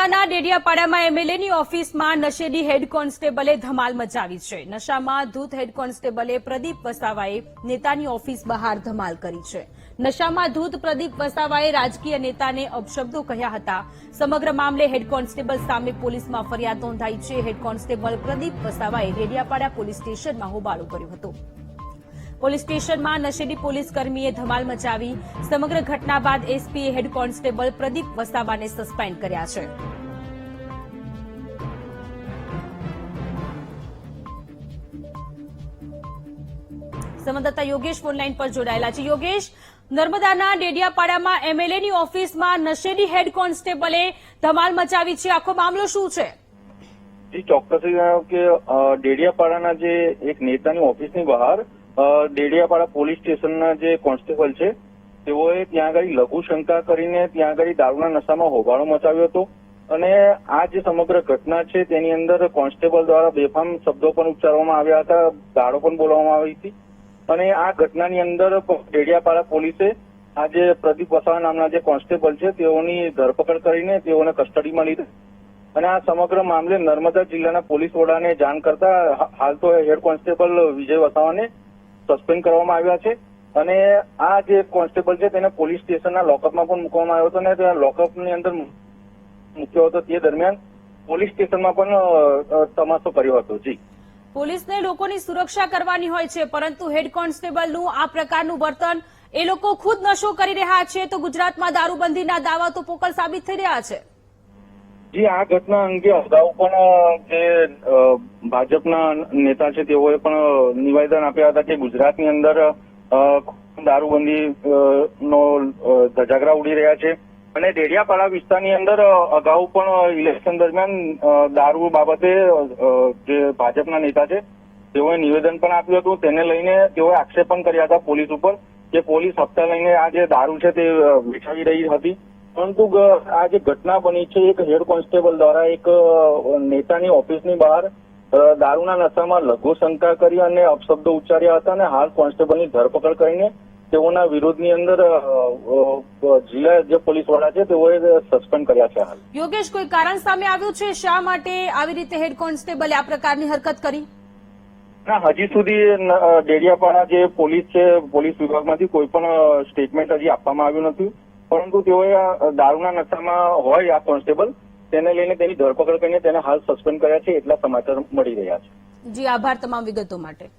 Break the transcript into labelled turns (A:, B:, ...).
A: નર્મદાના ડેડિયાપાડામાં એમએલએની ઓફિસમાં નશેડી હેડ કોન્સ્ટેબલે ધમાલ મચાવી છે। નશામાં ધૂત હેડ કોન્સ્ટેબલે પ્રદીપ વસાવાએ નેતાની ઓફિસ બહાર ધમાલ કરી છે। નશામાં ધૂત પ્રદીપ વસાવાએ રાજકીય નેતાને અપશબ્દો કહ્યા હતા। સમગ્ર મામલે હેડ કોન્સ્ટેબલ સામે પોલીસમાં ફરિયાદ નોંધાઈ છે। હેડ કોન્સ્ટેબલ પ્રદીપ વસાવાએ ડેડિયાપાડા પોલીસ સ્ટેશનમાં હોબાળો કર્યો હતો। પોલીસ સ્ટેશનમાં નશેડી પોલીસ કર્મીએ ધમાલ મચાવી। સમગ્ર ઘટના બાદ એસપીએ હેડ કોન્સ્ટેબલ પ્રદીપ વસાવાને સસ્પેન્ડ કર્યા છે। સંવાદદાતા યોગેશ ફોનલાઈન પર જોડાયેલા છે। યોગેશ, નર્મદાના ડેડિયાપાડામાં એમએલએની ઓફિસમાં નશેડી હેડ કોન્સ્ટેબલે ધમાલ મચાવી છે। આખો મામલો શું છે?
B: જી, ચોક્કસ કે ડેડિયાપાડાના જે એક નેતાની ઓફિસની બહાર ડેડિયાપાડા પોલીસ સ્ટેશનના જે કોન્સ્ટેબલ છે તેઓએ ત્યાં આગળ લઘુશંકા કરીને ત્યાં આગળ દારૂના નશામાં હોબાળો મચાવ્યો હતો અને આ જે સમગ્ર ઘટના છે તેની અંદર કોન્સ્ટેબલ દ્વારા બેફામ શબ્દો પણ ઉચ્ચારવામાં આવ્યા હતા, ગાળો પણ બોલવામાં આવી હતી અને આ ઘટનાની અંદર ડેડિયાપાડા પોલીસે આ જે પ્રદીપ વસાવા નામના જે કોન્સ્ટેબલ છે તેઓની ધરપકડ કરીને તેઓને કસ્ટડીમાં લીધા અને આ સમગ્ર મામલે નર્મદા જિલ્લાના પોલીસ વડાને જાણ કરતા હાલ તો હેડ કોન્સ્ટેબલ વિજય વસાવાને સસ્પેન્ડ કરવામાં આવ્યા છે અને આ જે કોન્સ્ટેબલ છે તેને પોલીસ સ્ટેશનના લોકઅપમાં પણ મૂકવામાં આવ્યો હતો અને ત્યાં લોકઅપની અંદર મૂક્યો હતો। તે દરમિયાન પોલીસ સ્ટેશનમાં પણ તમાશો કર્યો હતો। જી,
A: પોલીસને લોકોની સુરક્ષા કરવાની હોય છે, પરંતુ હેડ કોન્સ્ટેબલનું આ પ્રકારનું વર્તન, એ લોકો ખુદ નશો કરી રહ્યા છે તો ગુજરાતમાં દારૂબંધીના દાવા તો પોકળ સાબિત થઈ રહ્યા છે।
B: જી, આ ઘટના અંગે અગાઉ પણ જે ભાજપના નેતા છે તેઓએ પણ નિવેદન આપ્યા હતા કે ગુજરાતની અંદર દારૂબંધી નો ધજાગરા ઉડી રહ્યા છે અને ડેડિયાપાડા વિસ્તારની અંદર અગાઉ પણ ઇલેક્શન દરમિયાન દારૂ બાબતે જે ભાજપના નેતા છે તેઓએ નિવેદન પણ આપ્યું હતું। તેને લઈને તેઓએ આક્ષેપ પણ કર્યા હતા પોલીસ ઉપર કે પોલીસ હપ્તા લઈને આ જે દારૂ છે તે વેચાવી રહી હતી, પરંતુ આ જે ઘટના બની છે એક હેડ કોન્સ્ટેબલ દ્વારા એક નેતાની ઓફિસની બહાર દારૂના નશામાં લઘુશંકા કરી અને અપશબ્દો ઉચ્ચાર્યા હતા અને હાલ કોન્સ્ટેબલની ધરપકડ કરીને તેઓના વિરોધની અંદર જિલ્લા જે પોલીસ વડા છે તેઓએ સસ્પેન્ડ કર્યા છે। હાલ
A: યોગેશ, કોઈ કારણ સામે આવ્યું છે શા માટે આવી રીતે હેડ કોન્સ્ટેબલે આ પ્રકારની હરકત કરી?
B: ના, હજી સુધી ડેડિયાપાડા જે પોલીસ છે પોલીસ વિભાગમાંથી કોઈ પણ સ્ટેટમેન્ટ હજી આપવામાં આવ્યું નથી, પરંતુ તેઓએ દારૂના નશામાં હોય આ કોન્સ્ટેબલ તેને લઈને તેની ધરપકડ કરીને તેને હાલ સસ્પેન્ડ કર્યા છે એટલા સમાચાર મળી રહ્યા છે।
A: જી, આભાર તમામ વિગતો માટે।